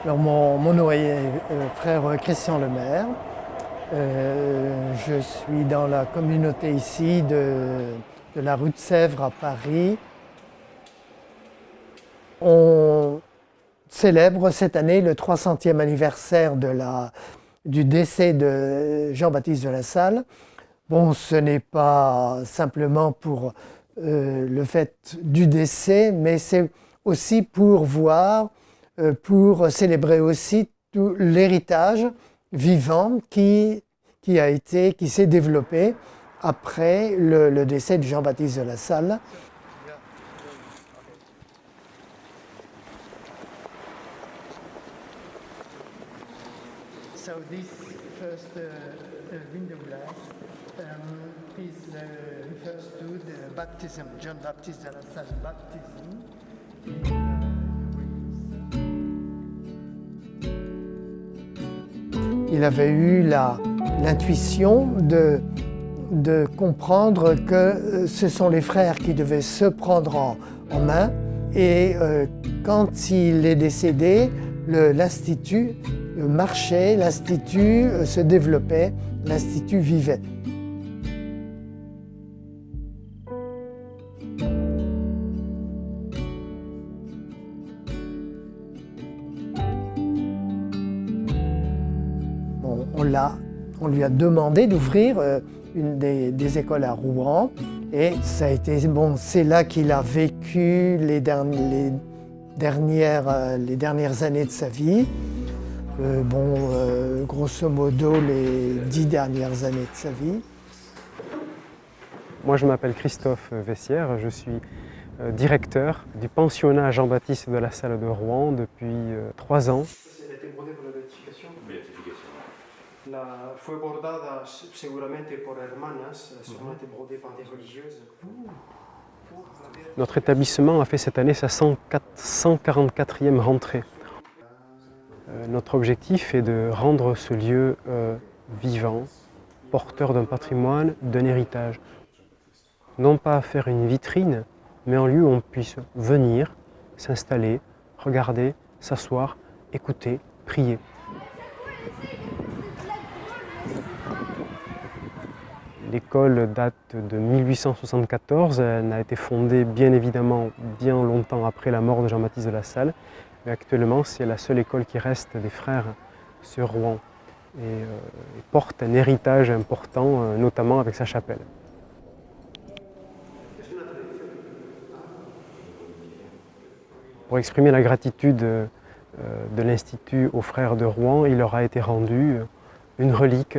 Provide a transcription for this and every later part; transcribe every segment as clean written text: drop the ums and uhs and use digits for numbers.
Alors mon nom est frère Christian Lemaire. Je suis dans la communauté ici de la rue de Sèvres à Paris. On célèbre cette année le 300e anniversaire du décès de Jean-Baptiste de La Salle. Bon, ce n'est pas simplement pour le fait du décès, mais c'est aussi pour voir, pour célébrer aussi tout l'héritage vivant qui s'est développé après le décès de Jean-Baptiste de La Salle. So this first window glass refers to the baptism, John Baptist de La Salle baptism. Il avait eu l'intuition de comprendre que ce sont les frères qui devaient se prendre en main. Et quand il est décédé, l'Institut marchait, l'Institut se développait, l'Institut vivait. Bon, on lui a demandé d'ouvrir une des écoles à Rouen et ça a été, bon, c'est là qu'il a vécu les dernières années de sa vie. Grosso modo, les 10 dernières années de sa vie. Moi, je m'appelle Christophe Vessière, je suis directeur du pensionnat Jean-Baptiste de La Salle de Rouen depuis 3 ans. Elle a été brodée pour la béatification. Fue bordada seguramente por hermanas, sûrement été brodée par des religieuses. Notre établissement a fait cette année sa 144e rentrée. Notre objectif est de rendre ce lieu vivant, porteur d'un patrimoine, d'un héritage. Non pas faire une vitrine, mais un lieu où on puisse venir, s'installer, regarder, s'asseoir, écouter, prier. L'école date de 1874, elle n'a été fondée bien évidemment bien longtemps après la mort de Jean-Baptiste de La Salle, mais actuellement c'est la seule école qui reste des frères sur Rouen et porte un héritage important, notamment avec sa chapelle. Pour exprimer la gratitude de l'Institut aux frères de Rouen, il leur a été rendu une relique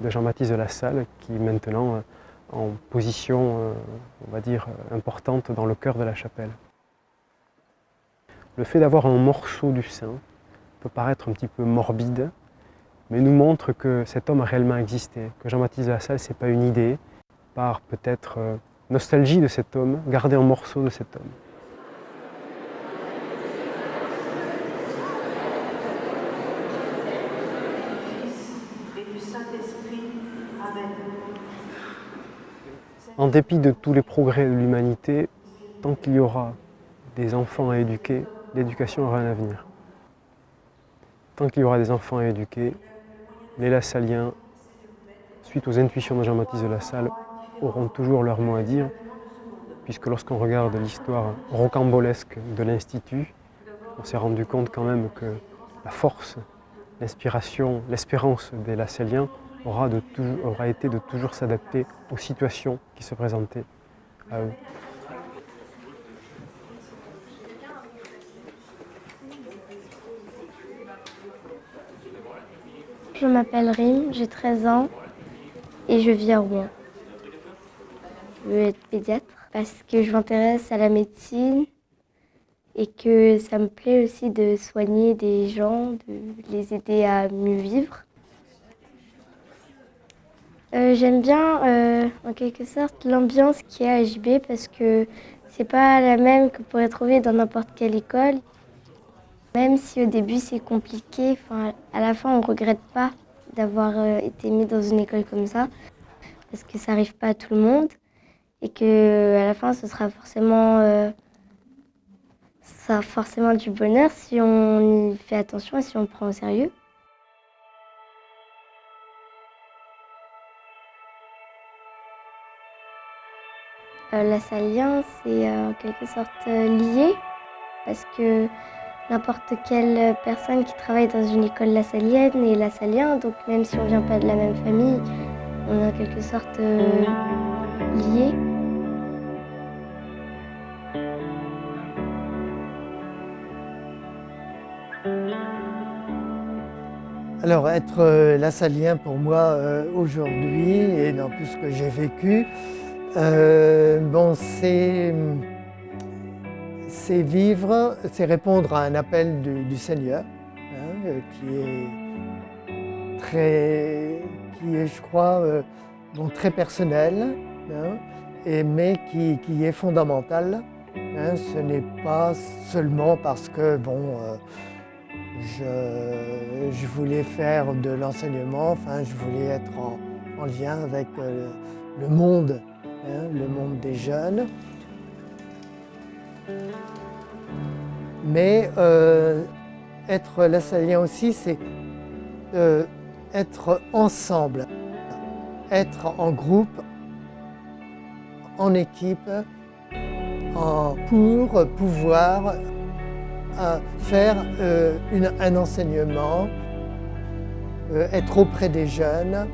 de Jean-Baptiste de La Salle qui est maintenant en position, on va dire, importante dans le cœur de la chapelle. Le fait d'avoir un morceau du saint peut paraître un petit peu morbide, mais nous montre que cet homme a réellement existé, que Jean-Baptiste de La Salle, ce n'est pas une idée, par peut-être nostalgie de cet homme, garder un morceau de cet homme. En dépit de tous les progrès de l'humanité, tant qu'il y aura des enfants à éduquer, l'éducation aura un avenir. Tant qu'il y aura des enfants à éduquer, les Lassaliens, suite aux intuitions de Jean-Baptiste de La Salle, auront toujours leur mot à dire, puisque lorsqu'on regarde l'histoire rocambolesque de l'Institut, on s'est rendu compte quand même que la force, l'inspiration, l'espérance des Lassaliens aura été de toujours s'adapter aux situations qui se présentaient à eux. Je m'appelle Rim, j'ai 13 ans et je vis à Rouen. Je veux être pédiatre parce que je m'intéresse à la médecine et que ça me plaît aussi de soigner des gens, de les aider à mieux vivre. J'aime bien, en quelque sorte, l'ambiance qui est à HB parce que c'est pas la même que vous pourrez trouver dans n'importe quelle école. Même si au début c'est compliqué, à la fin on ne regrette pas d'avoir été mis dans une école comme ça parce que ça n'arrive pas à tout le monde et qu'à la fin ce sera forcément Ça a forcément du bonheur si on y fait attention et si on le prend au sérieux. La Salien, c'est en quelque sorte lié parce que n'importe quelle personne qui travaille dans une école lasallienne est lasallien, donc même si on ne vient pas de la même famille, on est en quelque sorte liés. Alors, être lassallien pour moi aujourd'hui, et dans tout ce que j'ai vécu, bon, c'est vivre, c'est répondre à un appel du Seigneur, hein, qui est, je crois, bon, très personnel, hein, mais qui est fondamental. Hein. Ce n'est pas seulement parce que, bon, je voulais faire de l'enseignement, enfin, je voulais être en lien avec le monde, hein, le monde des jeunes. Mais être lassallien aussi, c'est être ensemble, être en groupe, en équipe, pour pouvoir faire un enseignement, être auprès des jeunes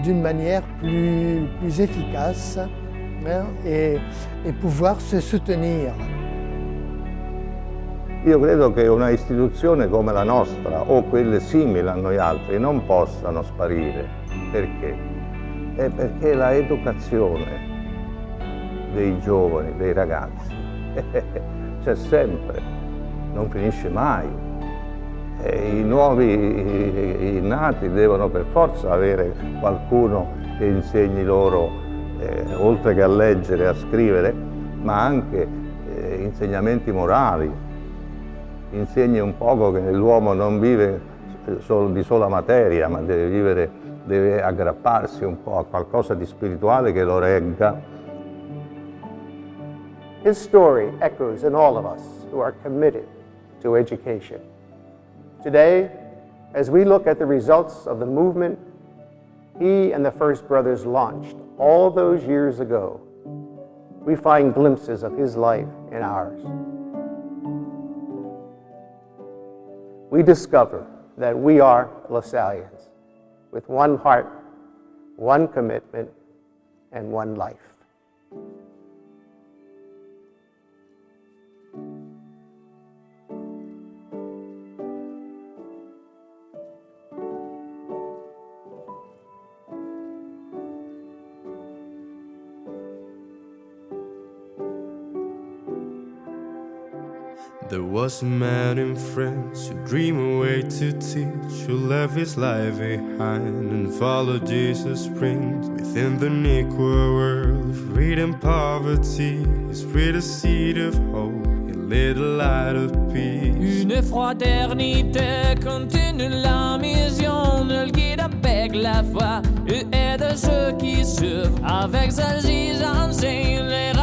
d'une manière plus efficace, hein, et pouvoir se soutenir. Io credo che una istituzione come la nostra o quelle simili a noi altri non possano sparire. Perché? Perché la educazione dei giovani, dei ragazzi, c'è sempre, non finisce mai. I nuovi, i nati devono per forza avere qualcuno che insegni loro, oltre che a leggere e a scrivere, ma anche insegnamenti morali. Insegni un poco che l'uomo non vive di sola materia, ma deve aggrapparsi un po' a qualcosa di spirituale che lo regga. His story echoes in all of us who are committed to education. Today, as we look at the results of the movement he and the First Brothers launched all those years ago, we find glimpses of his life in ours. We discover that we are LaSallians with one heart, one commitment, and one life. There was a man in France who dreamed a way to teach, who left his life behind and followed Jesus' print. Within the Negro world of greed and poverty, he spread a seed of hope, he lit a light of peace. Une fraternité continue la mission de le guide avec la foi et aide ceux qui souffrent avec sa enseigne les